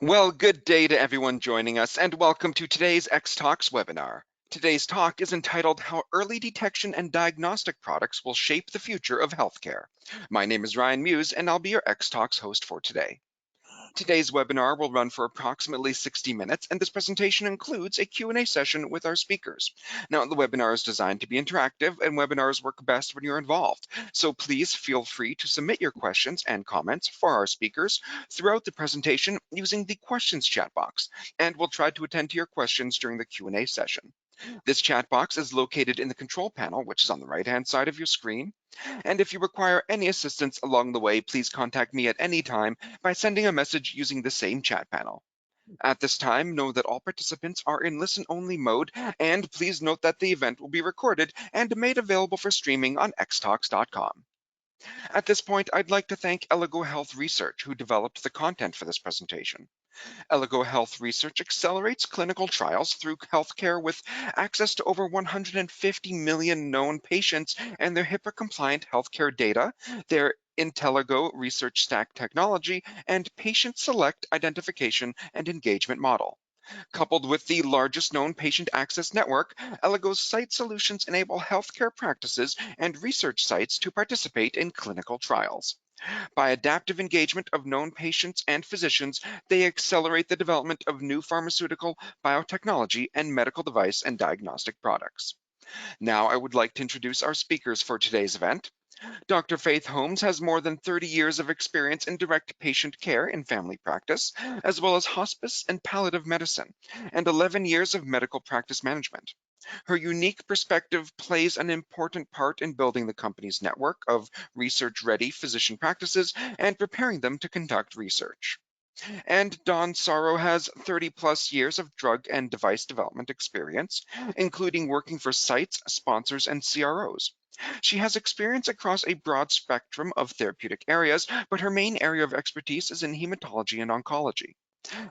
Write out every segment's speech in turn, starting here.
Well, good day to everyone joining us, and welcome to today's X Talks webinar. Today's talk is entitled How Early Detection and Diagnostic Products Will Shape the Future of Healthcare. My name is Ryan Muse, and I'll be your X Talks host for today. Today's webinar will run for approximately 60 minutes, and this presentation includes a Q&A session with our speakers. Now, the webinar is designed to be interactive, and webinars work best when you're involved. So please feel free to submit your questions and comments for our speakers throughout the presentation using the questions chat box, and we'll try to attend to your questions during the Q&A session. This chat box is located in the control panel, which is on the right-hand side of your screen. And if you require any assistance along the way, please contact me at any time by sending a message using the same chat panel. At this time, know that all participants are in listen-only mode, and please note that the event will be recorded and made available for streaming on xtalks.com. At this point, I'd like to thank Eligo Health Research, who developed the content for this presentation. Eligo Health Research accelerates clinical trials through healthcare with access to over 150 million known patients and their HIPAA-compliant healthcare data, their Intelligo research stack technology, and patient select identification and engagement model. Coupled with the largest known patient access network, Eligo's site solutions enable healthcare practices and research sites to participate in clinical trials. By adaptive engagement of known patients and physicians, they accelerate the development of new pharmaceutical, biotechnology, and medical device and diagnostic products. Now, I would like to introduce our speakers for today's event. Dr. Faith Holmes has more than 30 years of experience in direct patient care in family practice, as well as hospice and palliative medicine, and 11 years of medical practice management. Her unique perspective plays an important part in building the company's network of research-ready physician practices and preparing them to conduct research. And Dawn Sorrow has 30+ years of drug and device development experience, including working for sites, sponsors, and CROs. She has experience across a broad spectrum of therapeutic areas, but her main area of expertise is in hematology and oncology.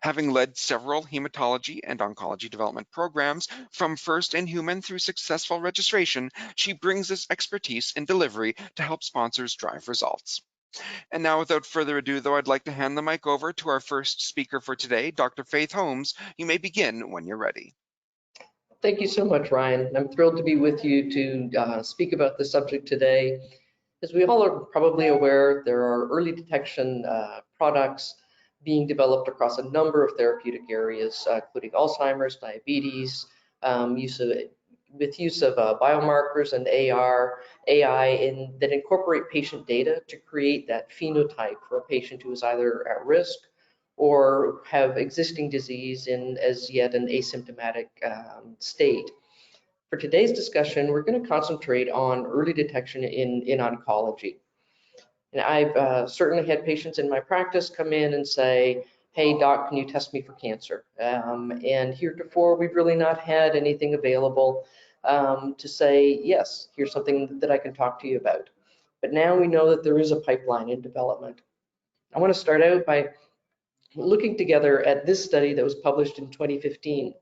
Having led several hematology and oncology development programs from first in human through successful registration, she brings this expertise in delivery to help sponsors drive results. And now, without further ado, though, I'd like to hand the mic over to our first speaker for today, Dr. Faith Holmes. You may begin when you're ready. Thank you so much, Ryan. I'm thrilled to be with you to speak about the subject today. As we all are probably aware, there are early detection products being developed across a number of therapeutic areas, including Alzheimer's, diabetes, with use of biomarkers and AI that incorporate patient data to create that phenotype for a patient who is either at risk or have existing disease in as yet an asymptomatic state. For today's discussion, we're going to concentrate on early detection in oncology. And I've certainly had patients in my practice come in and say, hey, doc, can you test me for cancer? And heretofore, we've really not had anything available to say, yes, here's something that I can talk to you about. But now we know that there is a pipeline in development. I want to start out by looking together at this study that was published in 2015.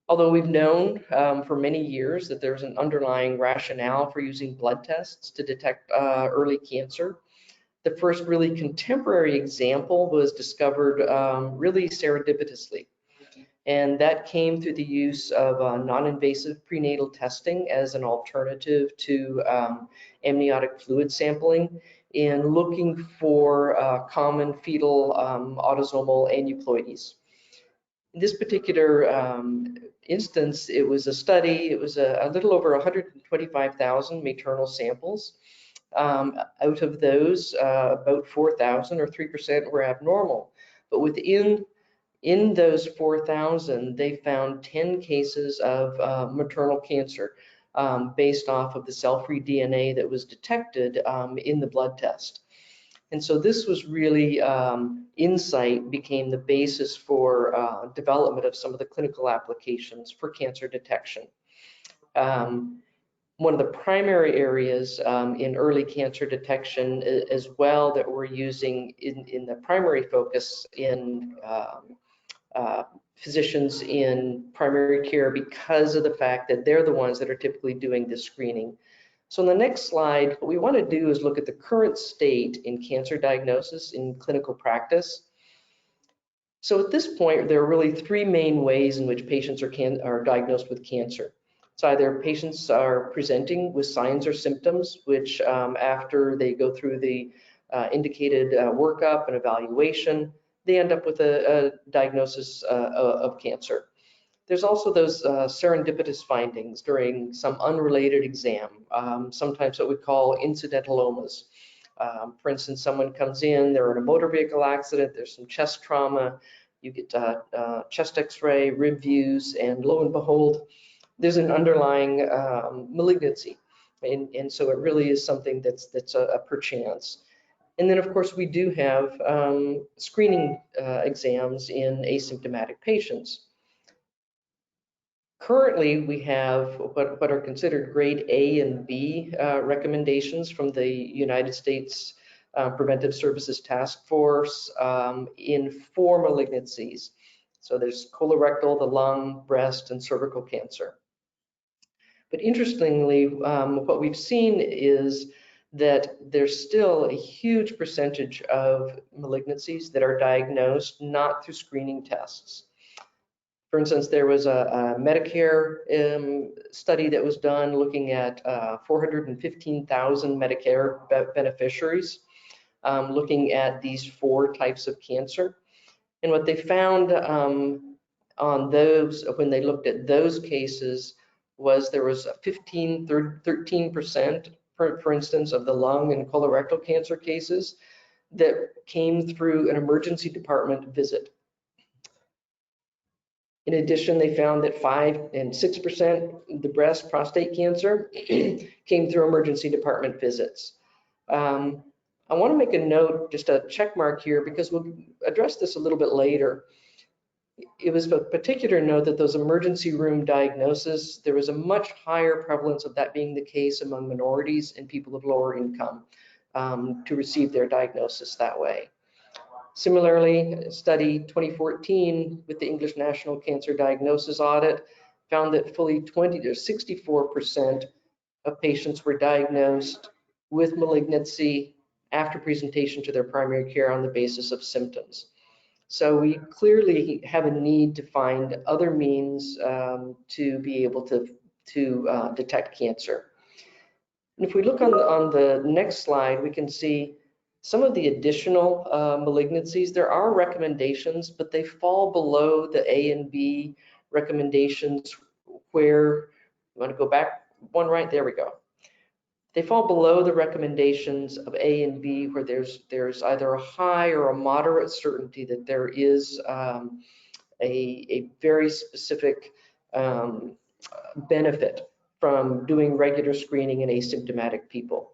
Although we've known for many years that there's an underlying rationale for using blood tests to detect early cancer, the first really contemporary example was discovered really serendipitously. And that came through the use of non-invasive prenatal testing as an alternative to amniotic fluid sampling in looking for common fetal autosomal aneuploidies. In this particular instance, it was a study, it was a little over 125,000 maternal samples. Out of those, about 4,000 or 3% were abnormal. But within those 4,000, they found 10 cases of maternal cancer based off of the cell-free DNA that was detected in the blood test. And so this was really, insight became the basis for development of some of the clinical applications for cancer detection. One of the primary areas in early cancer detection as well that we're using in the primary focus in physicians in primary care because of the fact that they're the ones that are typically doing the screening. So in the next slide, what we want to do is look at the current state in cancer diagnosis in clinical practice. So at this point, there are really three main ways in which patients are diagnosed with cancer. It's either patients are presenting with signs or symptoms, which after they go through the indicated workup and evaluation, they end up with a diagnosis of cancer. There's also those serendipitous findings during some unrelated exam, sometimes what we call incidentalomas. For instance, someone comes in, they're in a motor vehicle accident, there's some chest trauma, you get chest x-ray, rib views, and lo and behold, there's an underlying malignancy. And so it really is something that's a perchance. And then, of course, we do have screening exams in asymptomatic patients. Currently, we have what are considered grade A and B recommendations from the United States Preventive Services Task Force in 4 malignancies. So there's colorectal, the lung, breast, and cervical cancer. But interestingly, what we've seen is that there's still a huge percentage of malignancies that are diagnosed not through screening tests. For instance, there was a Medicare study that was done looking at 415,000 Medicare beneficiaries, looking at these 4 types of cancer. And what they found on those, when they looked at those cases, was there was a 13%, for instance, of the lung and colorectal cancer cases that came through an emergency department visit. In addition, they found that 5 and 6% of the breast prostate cancer came through emergency department visits. I want to make a note, just a check mark here, because we'll address this a little bit later. It was of particular note that those emergency room diagnoses, there was a much higher prevalence of that being the case among minorities and people of lower income to receive their diagnosis that way. Similarly, a study 2014 with the English National Cancer Diagnosis Audit found that fully 20 to 64% of patients were diagnosed with malignancy after presentation to their primary care on the basis of symptoms. So we clearly have a need to find other means to be able to detect cancer. And if we look on the next slide, we can see some of the additional malignancies. There are recommendations, but they fall below the A and B recommendations where, you want to go back one, right, there we go. They fall below the recommendations of A and B where there's either a high or a moderate certainty that there is a very specific benefit from doing regular screening in asymptomatic people.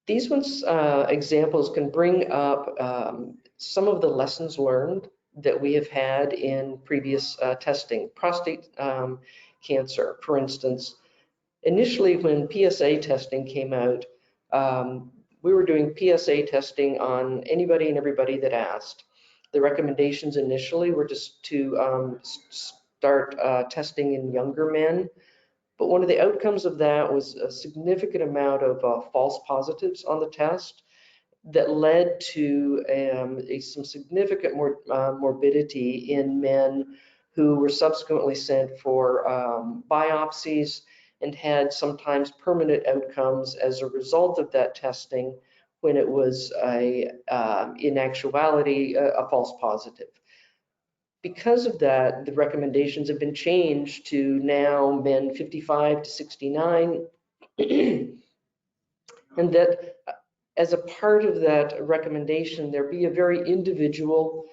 These ones, examples can bring up some of the lessons learned that we have had in previous testing. Prostate cancer, for instance, initially when PSA testing came out, we were doing PSA testing on anybody and everybody that asked. The recommendations initially were just to start testing in younger men. But one of the outcomes of that was a significant amount of false positives on the test that led to some significant morbidity in men who were subsequently sent for biopsies and had sometimes permanent outcomes as a result of that testing when it was in actuality a false positive. Because of that, the recommendations have been changed to now men 55 to 69, and that as a part of that recommendation, there be a very individual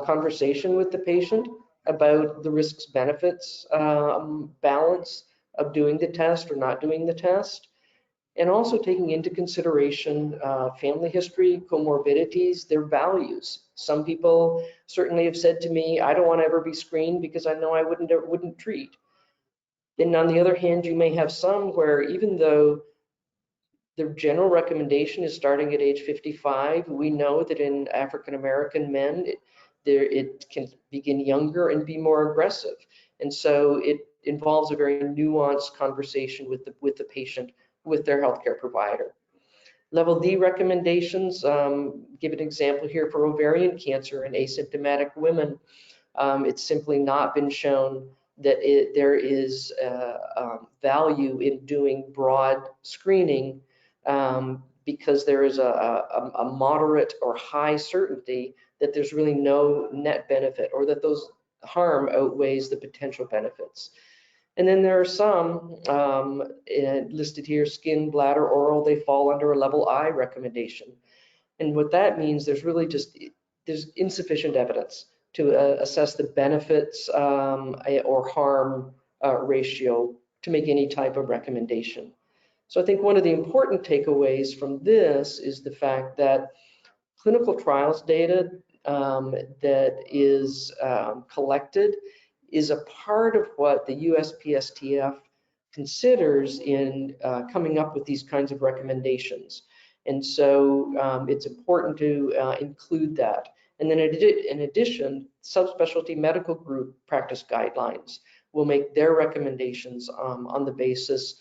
conversation with the patient about the risks benefits balance of doing the test or not doing the test, and also taking into consideration family history, comorbidities, their values. Some people certainly have said to me, I don't want to ever be screened because I know I wouldn't treat. Then on the other hand, you may have some where even though the general recommendation is starting at age 55, we know that in African American men, it can begin younger and be more aggressive. And so it involves a very nuanced conversation with the patient, with their healthcare provider. Level D recommendations, give an example here for ovarian cancer in asymptomatic women. It's simply not been shown that there is value in doing broad screening because there is a moderate or high certainty that there's really no net benefit, or that those harm outweighs the potential benefits. And then there are some listed here: skin, bladder, oral. They fall under a level I recommendation. And what that means, there's insufficient evidence to assess the benefits or harm ratio to make any type of recommendation. So I think one of the important takeaways from this is the fact that clinical trials data that is collected is a part of what the USPSTF considers in coming up with these kinds of recommendations. And so it's important to include that. And then in addition, subspecialty medical group practice guidelines will make their recommendations on the basis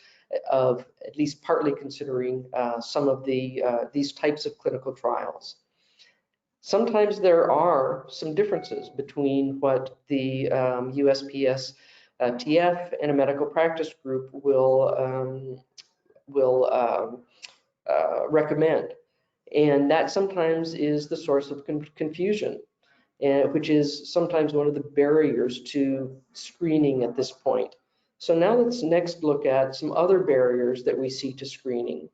of at least partly considering some of these types of clinical trials. Sometimes there are some differences between what the USPSTF and a medical practice group will recommend. And that sometimes is the source of confusion, which is sometimes one of the barriers to screening at this point. So now let's next look at some other barriers that we see to screening.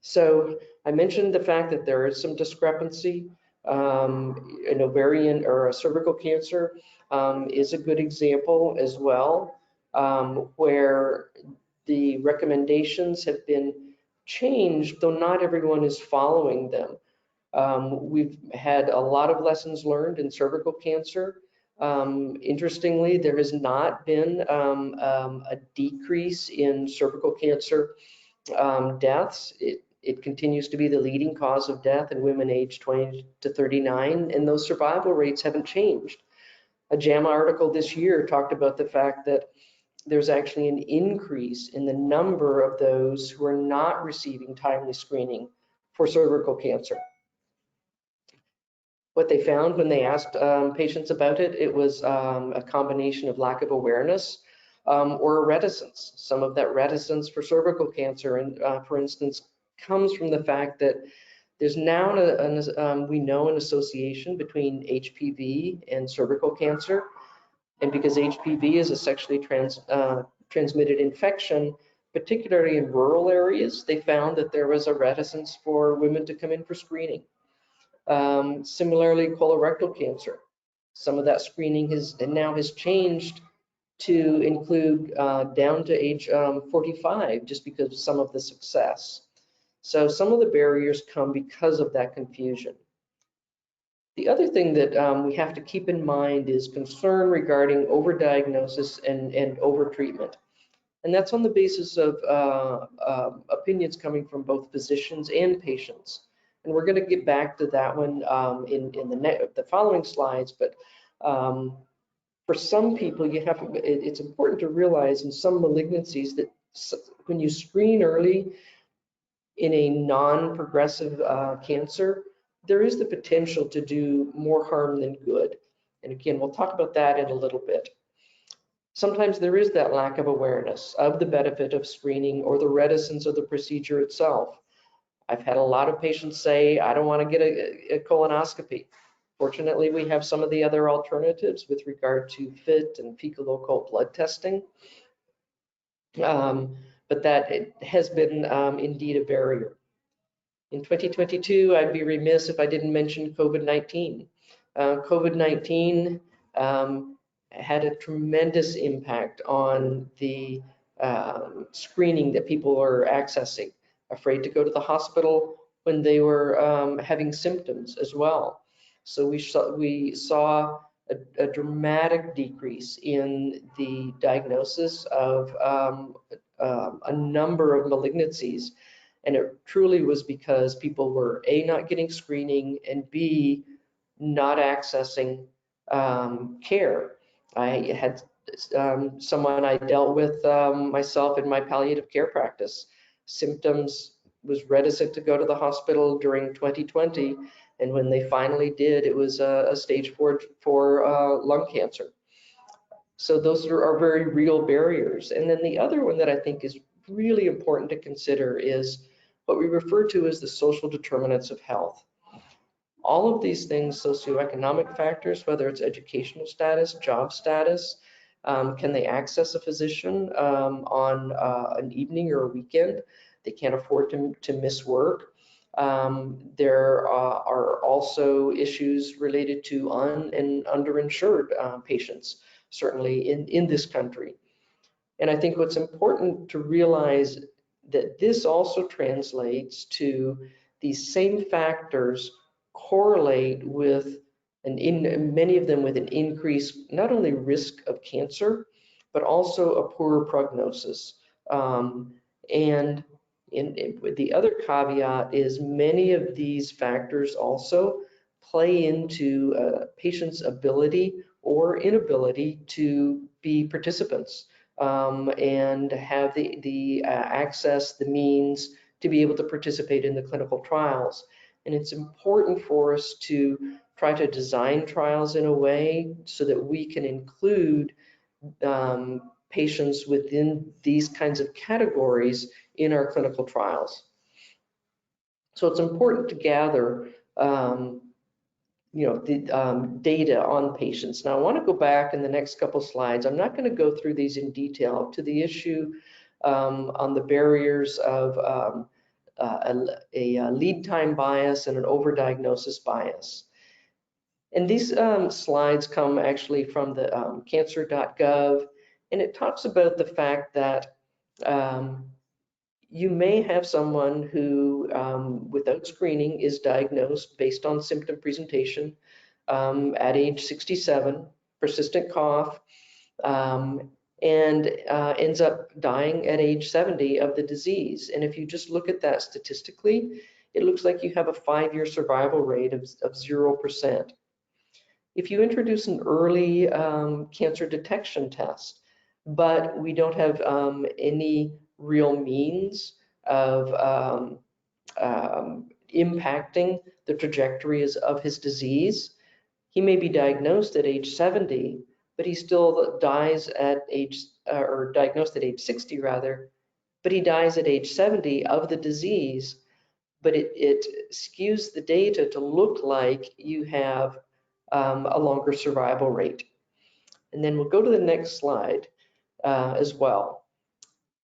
So I mentioned the fact that there is some discrepancy. An ovarian or a cervical cancer is a good example as well, where the recommendations have been changed, though not everyone is following them. We've had a lot of lessons learned in cervical cancer. Interestingly, there has not been a decrease in cervical cancer deaths. It continues to be the leading cause of death in women aged 20 to 39, and those survival rates haven't changed. A JAMA article this year talked about the fact that there's actually an increase in the number of those who are not receiving timely screening for cervical cancer. What they found when they asked patients about it, it was a combination of lack of awareness or reticence. Some of that reticence for cervical cancer, and for instance, comes from the fact that there's now we know an association between HPV and cervical cancer, and because HPV is a sexually transmitted infection, particularly in rural areas, they found that there was a reticence for women to come in for screening. Similarly, colorectal cancer, some of that screening now has changed to include down to age 45, just because of some of the success. So some of the barriers come because of that confusion. The other thing that we have to keep in mind is concern regarding overdiagnosis and overtreatment. And that's on the basis of opinions coming from both physicians and patients. And we're going to get back to that one in the following slides. But for some people, it's important to realize in some malignancies that when you screen early in a non-progressive cancer, there is the potential to do more harm than good. And again, we'll talk about that in a little bit. Sometimes there is that lack of awareness of the benefit of screening or the reticence of the procedure itself. I've had a lot of patients say, I don't want to get a colonoscopy. Fortunately, we have some of the other alternatives with regard to FIT and fecal occult blood testing. But that has been indeed a barrier. In 2022, I'd be remiss if I didn't mention COVID-19. COVID-19 had a tremendous impact on the screening that people were accessing, afraid to go to the hospital when they were having symptoms as well. So we saw a dramatic decrease in the diagnosis of a number of malignancies. And it truly was because people were A, not getting screening, and B, not accessing care. I had someone I dealt with myself in my palliative care practice. Symptoms was reticent to go to the hospital during 2020, and when they finally did, it was a stage 4 lung cancer. So those are very real barriers. And then the other one that I think is really important to consider is what we refer to as the social determinants of health. All of these things, socioeconomic factors, whether it's educational status, job status, can they access a physician on an evening or a weekend? They can't afford to miss work. There are also issues related to and underinsured patients, certainly in this country. And I think what's important to realize that this also translates to these same factors correlate with, and in many of them with an increased not only risk of cancer, but also a poorer prognosis. And the other caveat is many of these factors also play into patients' ability or inability to be participants and have the access, the means to be able to participate in the clinical trials. And it's important for us to try to design trials in a way so that we can include patients within these kinds of categories in our clinical trials. So it's important to gather the data on patients. Now I want to go back in the next couple slides. I'm not going to go through these in detail to the issue on the barriers of a lead time bias and an overdiagnosis bias. And these slides come actually from the cancer.gov, and it talks about the fact that you may have someone who, without screening, is diagnosed based on symptom presentation at age 67, persistent cough, and ends up dying at age 70 of the disease. And if you just look at that statistically, it looks like you have a 5-year survival rate of 0%. If you introduce an early cancer detection test, but we don't have any real means of impacting the trajectories of his disease, he may be diagnosed at age 70, but he still dies at age, or diagnosed at age 60 rather, but he dies at age 70 of the disease, but it skews the data to look like you have a longer survival rate. And then we'll go to the next slide as well.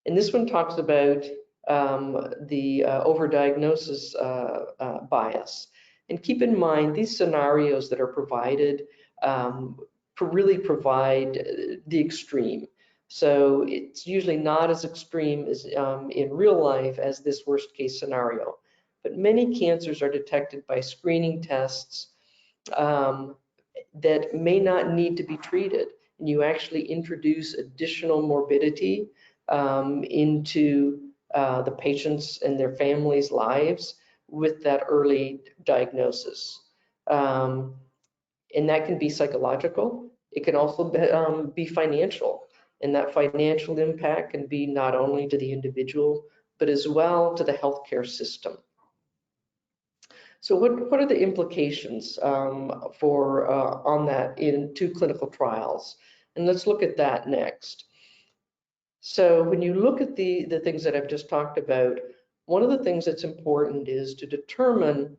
And this one talks about the overdiagnosis bias. And keep in mind, these scenarios that are provided really provide the extreme. So it's usually not as extreme as in real life as this worst case scenario. But many cancers are detected by screening tests that may not need to be treated. And you actually introduce additional morbidity into the patients and their families' lives with that early diagnosis. And that can be psychological. It can also be financial. And that financial impact can be not only to the individual, but as well to the healthcare system. So what are the implications for on that in 2 clinical trials? And let's look at that next. So when you look at the things that I've just talked about, one of the things that's important is to determine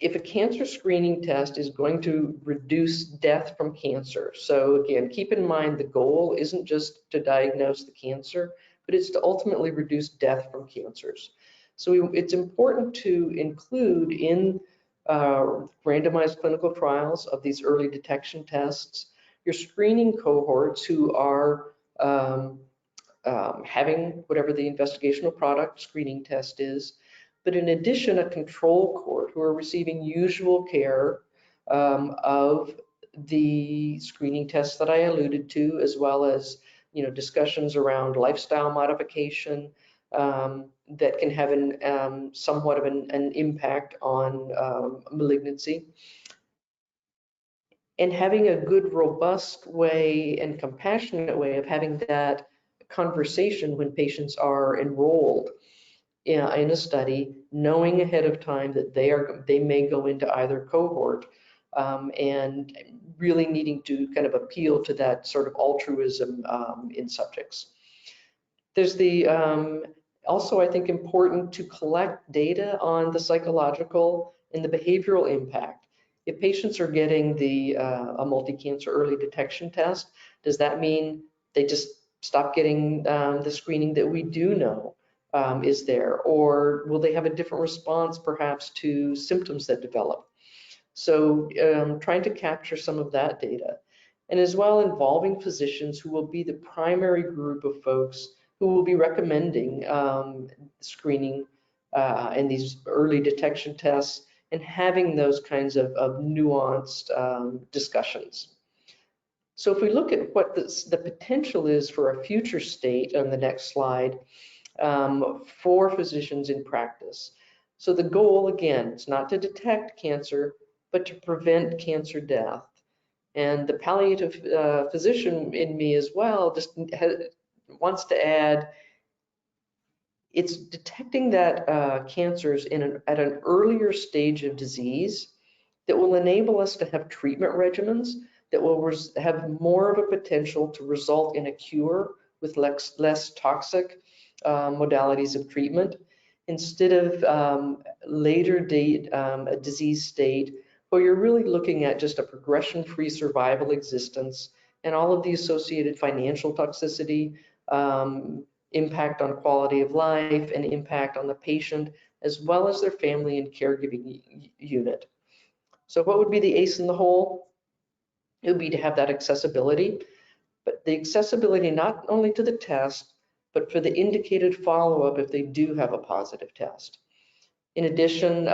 if a cancer screening test is going to reduce death from cancer. So again, keep in mind the goal isn't just to diagnose the cancer, but it's to ultimately reduce death from cancers. So it's important to include in randomized clinical trials of these early detection tests your screening cohorts who are having whatever the investigational product screening test is, but in addition, a control cohort who are receiving usual care of the screening tests that I alluded to, as well as discussions around lifestyle modification that can have somewhat of an impact on malignancy. And having a good, robust way and compassionate way of having that conversation when patients are enrolled. in a study, knowing ahead of time that they may go into either cohort, and really needing to kind of appeal to that sort of altruism in subjects. There's the also, I think, important to collect data on the psychological and the behavioral impact. If patients are getting a multi-cancer early detection test, does that mean they just stop getting the screening that we do know is there? Or will they have a different response perhaps to symptoms that develop? So trying to capture some of that data, and as well involving physicians who will be the primary group of folks who will be recommending screening and these early detection tests, and having those kinds of nuanced discussions. So if we look at what the potential is for a future state on the next slide, for physicians in practice. So the goal, again, is not to detect cancer, but to prevent cancer death. And the palliative physician in me as well just wants to add, it's detecting that cancers at an earlier stage of disease that will enable us to have treatment regimens that will have more of a potential to result in a cure with less toxic modalities of treatment, instead of later date a disease state where you're really looking at just a progression-free survival existence and all of the associated financial toxicity, impact on quality of life, and impact on the patient, as well as their family and caregiving unit. So what would be the ace in the hole? It would be to have that accessibility, but the accessibility not only to the test, but for the indicated follow-up if they do have a positive test. In addition,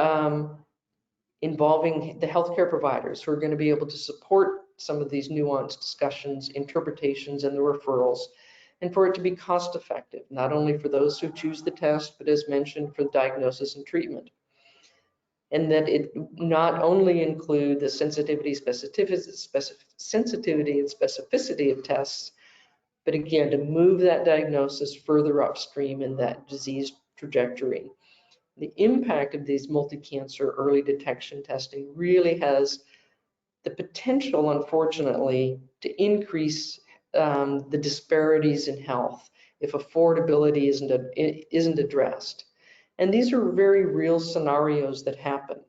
involving the healthcare providers who are going to be able to support some of these nuanced discussions, interpretations, and the referrals, and for it to be cost effective, not only for those who choose the test, but as mentioned, for the diagnosis and treatment. And that it not only include the sensitivity, sensitivity and specificity of tests, but again, to move that diagnosis further upstream in that disease trajectory. The impact of these multi-cancer early detection testing really has the potential, unfortunately, to increase the disparities in health if affordability isn't addressed. And these are very real scenarios that happen.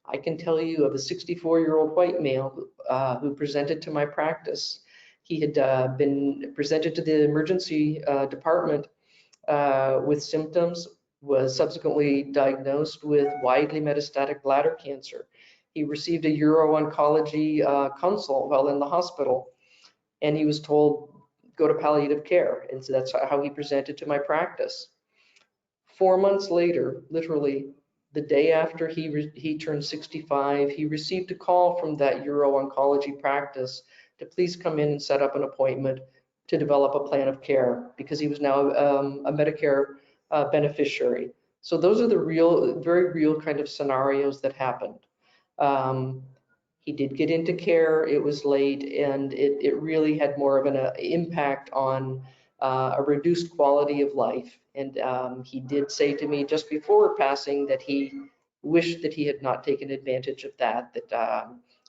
I can tell you of a 64-year-old white male who presented to my practice. He had been presented to the emergency department with symptoms, was subsequently diagnosed with widely metastatic bladder cancer. He received a uro-oncology consult while in the hospital, and he was told, go to palliative care. And so that's how he presented to my practice. 4 months later, literally the day after he turned 65, he received a call from that uro-oncology practice to please come in and set up an appointment to develop a plan of care, because he was now a Medicare beneficiary. So those are the very real kind of scenarios that happened. He did get into care, it was late, and it really had more of an impact on a reduced quality of life. And he did say to me just before passing that he wished that he had not taken advantage of that.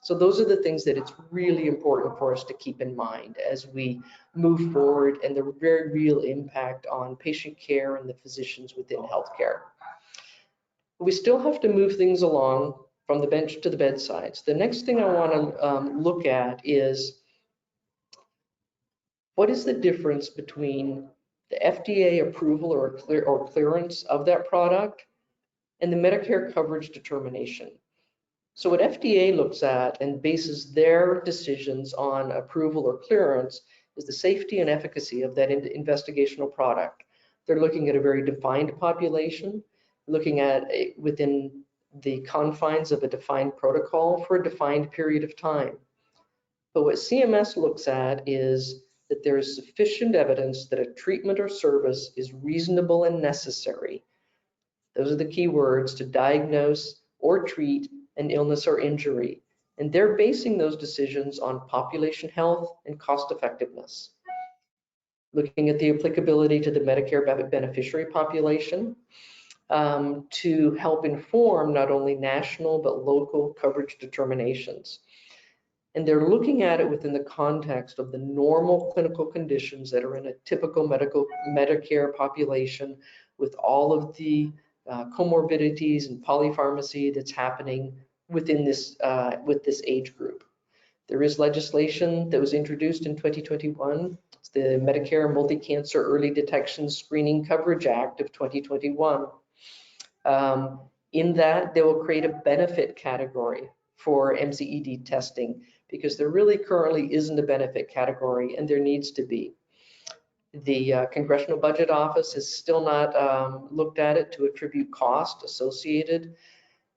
So those are the things that it's really important for us to keep in mind as we move forward, and the very real impact on patient care and the physicians within healthcare. We still have to move things along from the bench to the bedside. So the next thing I want to look at is, what is the difference between the FDA approval or clearance of that product and the Medicare coverage determination? So what FDA looks at and bases their decisions on approval or clearance is the safety and efficacy of that investigational product. They're looking at a very defined population, looking at within the confines of a defined protocol for a defined period of time. But what CMS looks at is that there is sufficient evidence that a treatment or service is reasonable and necessary. Those are the key words: to diagnose or treat an illness or injury. And they're basing those decisions on population health and cost effectiveness. looking at the applicability to the Medicare beneficiary population, to help inform not only national but local coverage determinations. And they're looking at it within the context of the normal clinical conditions that are in a typical Medicare population, with all of the comorbidities and polypharmacy that's happening within this with this age group. There is legislation that was introduced in 2021. It's the Medicare Multi-Cancer Early Detection Screening Coverage Act of 2021. In that, they will create a benefit category for MCED testing, because there really currently isn't a benefit category, and there needs to be. The Congressional Budget Office has still not looked at it to attribute cost associated,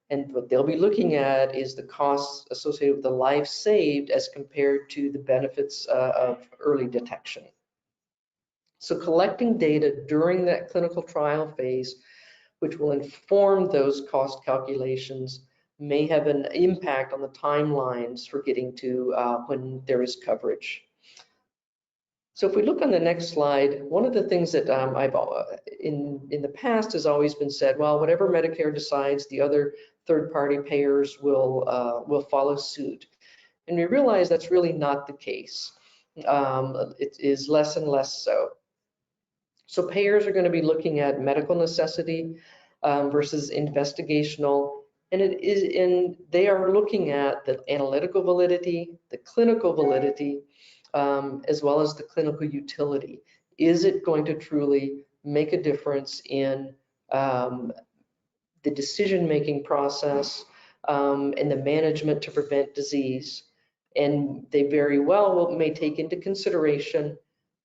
and what they'll be looking at is the costs associated with the life saved as compared to the benefits of early detection. So collecting data during that clinical trial phase, which will inform those cost calculations, may have an impact on the timelines for getting to when there is coverage. So if we look on the next slide, one of the things that I've in the past has always been said, well, whatever Medicare decides, the other third-party payers will follow suit. And we realize that's really not the case. It is less and less so. So payers are going to be looking at medical necessity versus investigational, and they are looking at the analytical validity, the clinical validity, as well as the clinical utility. Is it going to truly make a difference in the decision-making process and the management to prevent disease? And they very well may take into consideration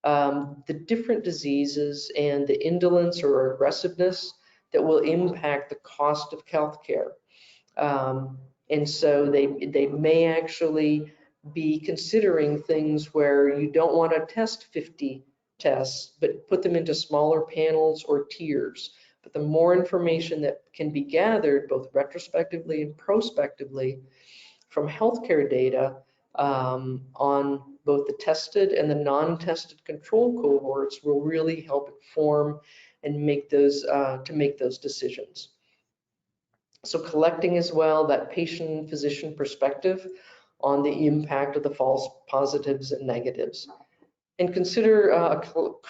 the different diseases and the indolence or aggressiveness that will impact the cost of healthcare. And so they may actually be considering things where you don't want to test 50 tests, but put them into smaller panels or tiers. But the more information that can be gathered, both retrospectively and prospectively, from healthcare data on both the tested and the non-tested control cohorts will really help inform and make those decisions. So collecting as well that patient and physician perspective on the impact of the false positives and negatives. And consider a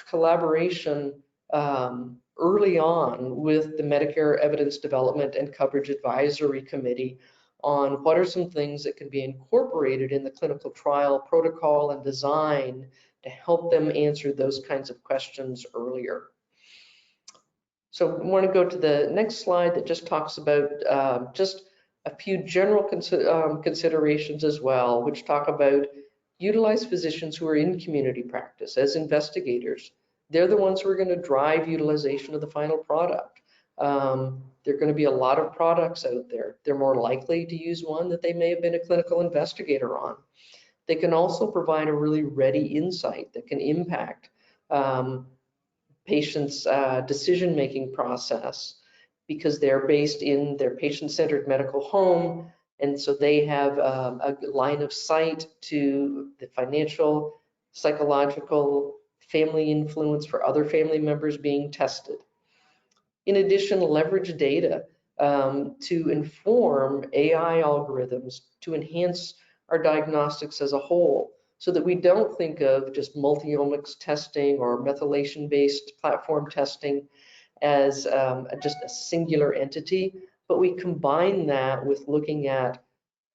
collaboration early on with the Medicare Evidence Development and Coverage Advisory Committee on what are some things that can be incorporated in the clinical trial protocol and design to help them answer those kinds of questions earlier. So I want to go to the next slide that just talks about just a few general considerations as well, which talk about utilize physicians who are in community practice as investigators. They're the ones who are going to drive utilization of the final product. There are going to be a lot of products out there. They're more likely to use one that they may have been a clinical investigator on. They can also provide a really ready insight that can impact patients' decision-making process, because they're based in their patient-centered medical home, and so they have a line of sight to the financial, psychological, family influence for other family members being tested. In addition, leverage data to inform AI algorithms to enhance our diagnostics as a whole, so that we don't think of just multi-omics testing or methylation-based platform testing as just a singular entity, but we combine that with looking at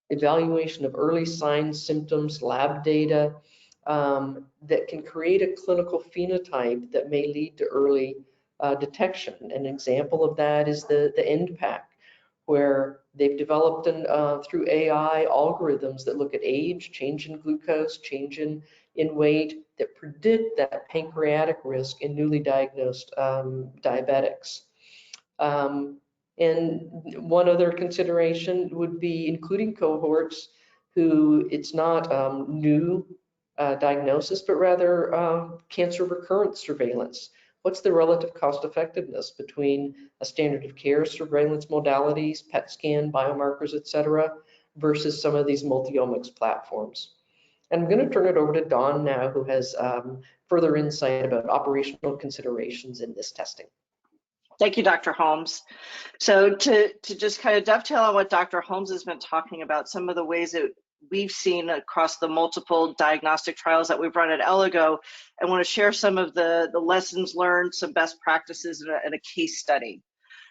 evaluation of early signs, symptoms, lab data that can create a clinical phenotype that may lead to early detection. An example of that is the NPAC, where they've developed through AI algorithms that look at age, change in glucose, change in weight, that predict that pancreatic risk in newly diagnosed diabetics. And one other consideration would be including cohorts who it's not new diagnosis, but rather cancer recurrence surveillance. What's the relative cost effectiveness between a standard of care surveillance modalities, PET scan, biomarkers, et cetera, versus some of these multi-omics platforms? And I'm going to turn it over to Dawn now, who has further insight about operational considerations in this testing. Thank you, Dr. Holmes. So to just kind of dovetail on what Dr. Holmes has been talking about, some of the ways that we've seen across the multiple diagnostic trials that we've run at Eligo, I want to share some of the lessons learned, some best practices, and a case study.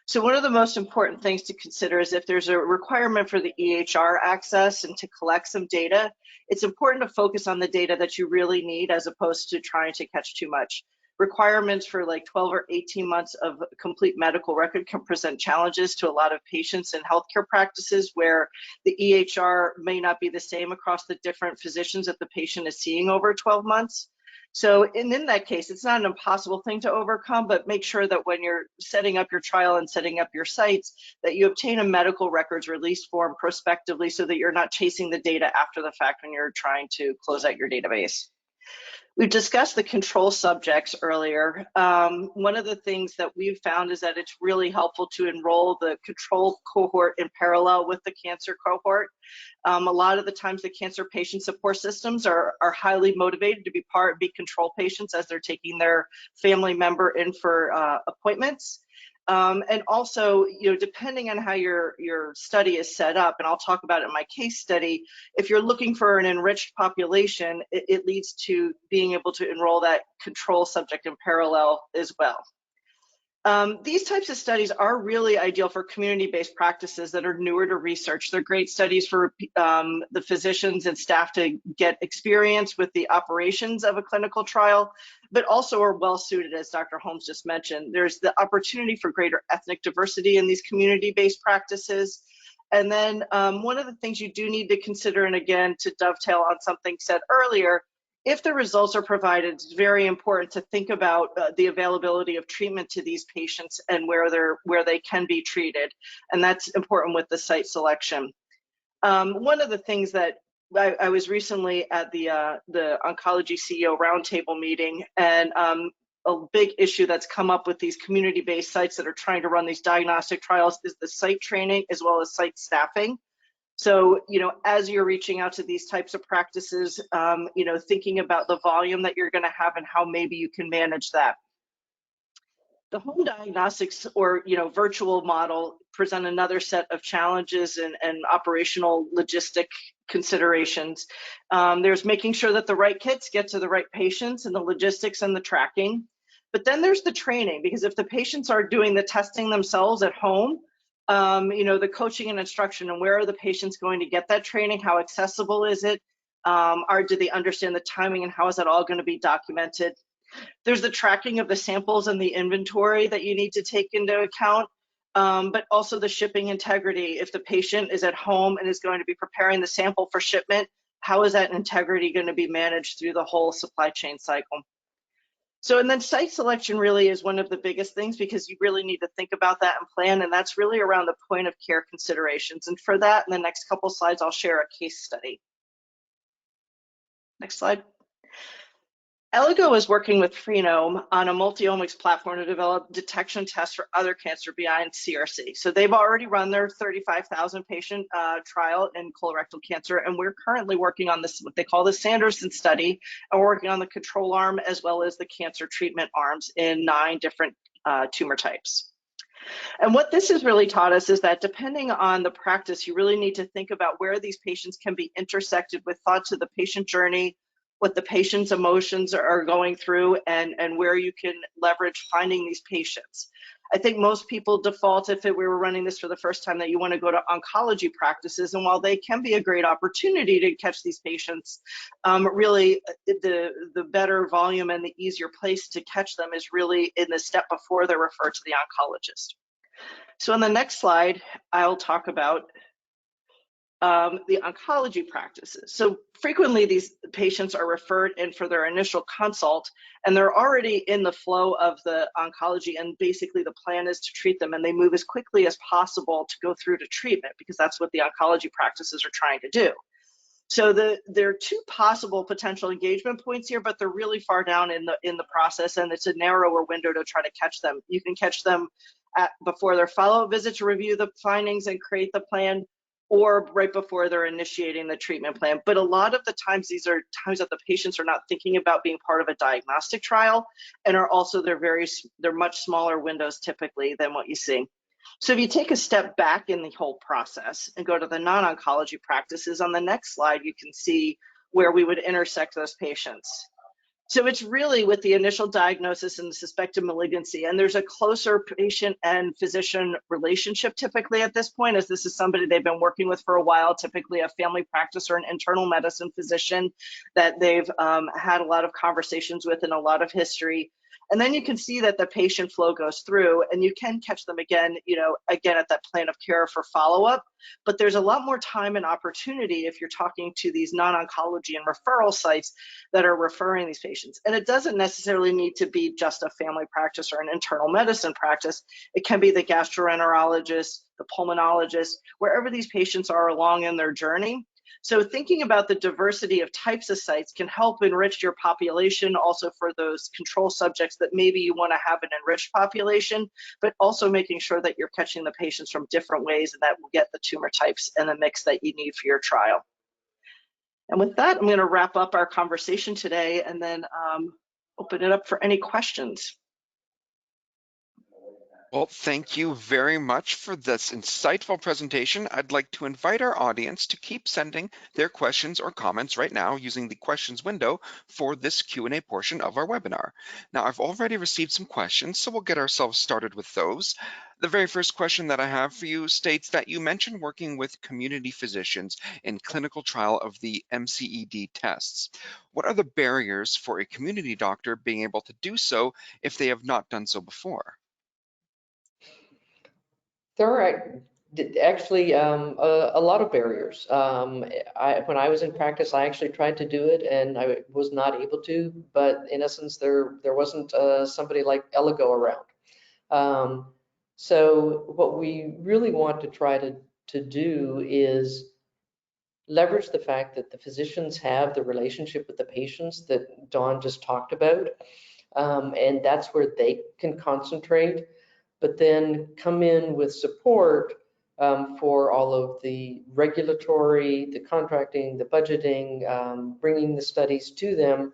So one of the most important things to consider is if there's a requirement for the EHR access and to collect some data, it's important to focus on the data that you really need as opposed to trying to catch too much. Requirements for like 12 or 18 months of complete medical record can present challenges to a lot of patients and healthcare practices where the EHR may not be the same across the different physicians that the patient is seeing over 12 months. So in that case, it's not an impossible thing to overcome, but make sure that when you're setting up your trial and setting up your sites, that you obtain a medical records release form prospectively so that you're not chasing the data after the fact when you're trying to close out your database. We've discussed the control subjects earlier. One of the things that we've found is that it's really helpful to enroll the control cohort in parallel with the cancer cohort. A lot of the times the cancer patient support systems are highly motivated to be control patients as they're taking their family member in for appointments. And also, depending on how your study is set up, and I'll talk about it in my case study, if you're looking for an enriched population, it leads to being able to enroll that control subject in parallel as well. These types of studies are really ideal for community-based practices that are newer to research. They're great studies for the physicians and staff to get experience with the operations of a clinical trial, but also are well suited, as Dr. Holmes just mentioned. There's the opportunity for greater ethnic diversity in these community-based practices. And then one of the things you do need to consider, and again, to dovetail on something said earlier, if the results are provided, it's very important to think about the availability of treatment to these patients and where they can be treated. And that's important with the site selection. One of the things that I was recently at the oncology CEO roundtable meeting, and a big issue that's come up with these community-based sites that are trying to run these diagnostic trials is the site training as well as site staffing. So, as you're reaching out to these types of practices, thinking about the volume that you're going to have and how maybe you can manage that. The home diagnostics or, virtual model present another set of challenges and operational logistic considerations. There's making sure that the right kits get to the right patients and the logistics and the tracking. But then there's the training, because if the patients are doing the testing themselves at home, the coaching and instruction, and where are the patients going to get that training? How accessible is it? Do they understand the timing, and how is that all going to be documented? There's the tracking of the samples and the inventory that you need to take into account, but also the shipping integrity. If the patient is at home and is going to be preparing the sample for shipment, how is that integrity going to be managed through the whole supply chain cycle? So, and then site selection really is one of the biggest things, because you really need to think about that and plan, and that's really around the point of care considerations. And for that, in the next couple slides, I'll share a case study. Next slide. Eligo is working with Freenome on a multi-omics platform to develop detection tests for other cancer beyond CRC. So they've already run their 35,000 patient trial in colorectal cancer, and we're currently working on this, what they call the Sanderson study, and we're working on the control arm as well as the cancer treatment arms in 9 different tumor types. And what this has really taught us is that depending on the practice, you really need to think about where these patients can be intersected with thought to the patient journey, what the patient's emotions are going through, and where you can leverage finding these patients. I think most people default, if we were running this for the first time, that you want to go to oncology practices. And while they can be a great opportunity to catch these patients, really the better volume and the easier place to catch them is really in the step before they're referred to the oncologist. So on the next slide, I'll talk about the oncology practices. So frequently these patients are referred in for their initial consult, and they're already in the flow of the oncology, and basically the plan is to treat them, and they move as quickly as possible to go through to treatment, because that's what the oncology practices are trying to do. So there are 2 possible potential engagement points here, but they're really far down in the process, and it's a narrower window to try to catch them. You can catch them before their follow-up visit to review the findings and create the plan, or right before they're initiating the treatment plan. But a lot of the times, these are times that the patients are not thinking about being part of a diagnostic trial, and are also, they're much smaller windows typically than what you see. So if you take a step back in the whole process and go to the non-oncology practices, on the next slide, you can see where we would intersect those patients. So it's really with the initial diagnosis and the suspected malignancy, and there's a closer patient and physician relationship typically at this point, as this is somebody they've been working with for a while, typically a family practice or an internal medicine physician that they've had a lot of conversations with and a lot of history. And then you can see that the patient flow goes through, and you can catch them again, again at that plan of care for follow-up. But there's a lot more time and opportunity if you're talking to these non-oncology and referral sites that are referring these patients. And it doesn't necessarily need to be just a family practice or an internal medicine practice. It can be the gastroenterologist, the pulmonologist, wherever these patients are along in their journey. So thinking about the diversity of types of sites can help enrich your population, also for those control subjects that maybe you want to have an enriched population, but also making sure that you're catching the patients from different ways, and that will get the tumor types and the mix that you need for your trial. And with that, I'm going to wrap up our conversation today and then open it up for any questions. Well, thank you very much for this insightful presentation. I'd like to invite our audience to keep sending their questions or comments right now using the questions window for this Q&A portion of our webinar. Now, I've already received some questions, so we'll get ourselves started with those. The very first question that I have for you states that you mentioned working with community physicians in clinical trial of the MCED tests. What are the barriers for a community doctor being able to do so if they have not done so before? There are actually a lot of barriers. When I was in practice, I actually tried to do it and I was not able to, but in essence, there wasn't somebody like Eligo around. So what we really want to try to do is leverage the fact that the physicians have the relationship with the patients that Dawn just talked about, and that's where they can concentrate, but then come in with support for all of the regulatory, the contracting, the budgeting, bringing the studies to them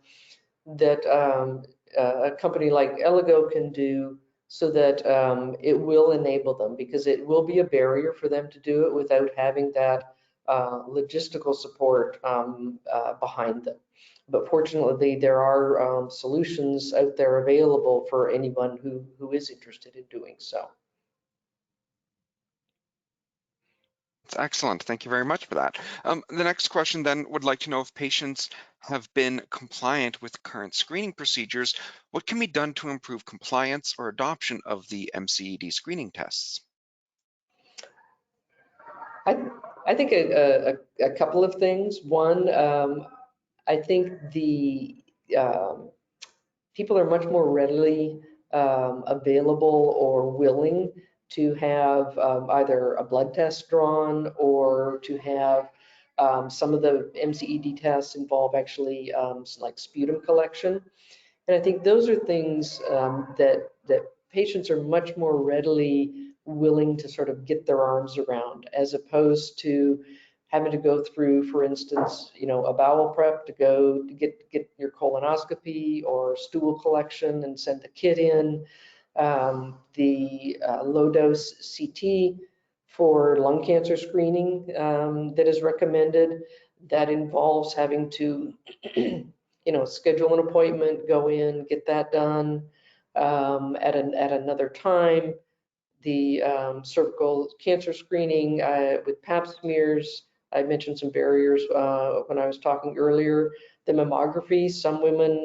that a company like Eligo can do, so that it will enable them, because it will be a barrier for them to do it without having that logistical support behind them. But fortunately, there are solutions out there available for anyone who is interested in doing so. That's excellent. Thank you very much for that. The next question then would like to know if patients have been compliant with current screening procedures, what can be done to improve compliance or adoption of the MCED screening tests? I think a couple of things. One, I think the people are much more readily available or willing to have either a blood test drawn, or to have some of the MCED tests involve actually like sputum collection. And I think those are things that patients are much more readily willing to sort of get their arms around, as opposed to having to go through, for instance, a bowel prep to go to get your colonoscopy or stool collection and send the kit in, the low dose CT for lung cancer screening that is recommended, that involves having to schedule an appointment, go in, get that done at another time. The cervical cancer screening with pap smears. I mentioned some barriers when I was talking earlier. The mammography, some women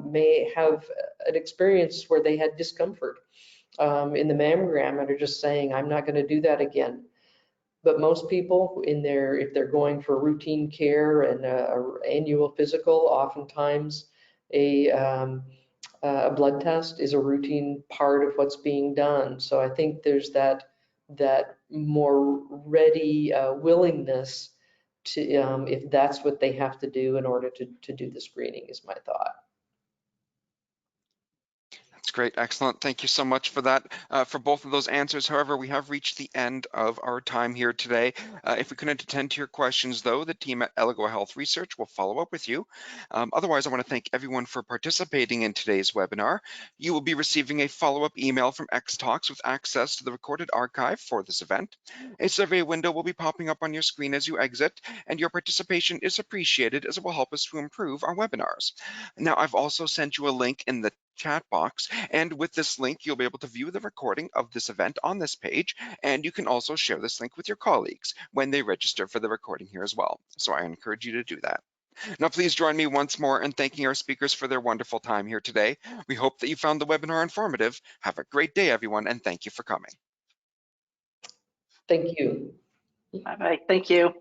may have an experience where they had discomfort in the mammogram and are just saying, I'm not going to do that again. But most people if they're going for routine care and an annual physical, oftentimes a blood test is a routine part of what's being done. So I think there's that more ready willingness to, if that's what they have to do in order to do the screening, is my thought. That's Great, excellent. Thank you so much for that, for both of those answers. However, we have reached the end of our time here today. If we couldn't attend to your questions, though, the team at Elego Health Research will follow up with you. Otherwise, I want to thank everyone for participating in today's webinar. You will be receiving a follow-up email from X-Talks with access to the recorded archive for this event. A survey window will be popping up on your screen as you exit, and your participation is appreciated as it will help us to improve our webinars. Now, I've also sent you a link in the chat box, and with this link you'll be able to view the recording of this event on this page, and you can also share this link with your colleagues when they register for the recording here as well. So I encourage you to do that. Now please join me once more in thanking our speakers for their wonderful time here today. We hope that you found the webinar informative. Have a great day, everyone, and thank you for coming. Thank you. Bye-bye. Thank you.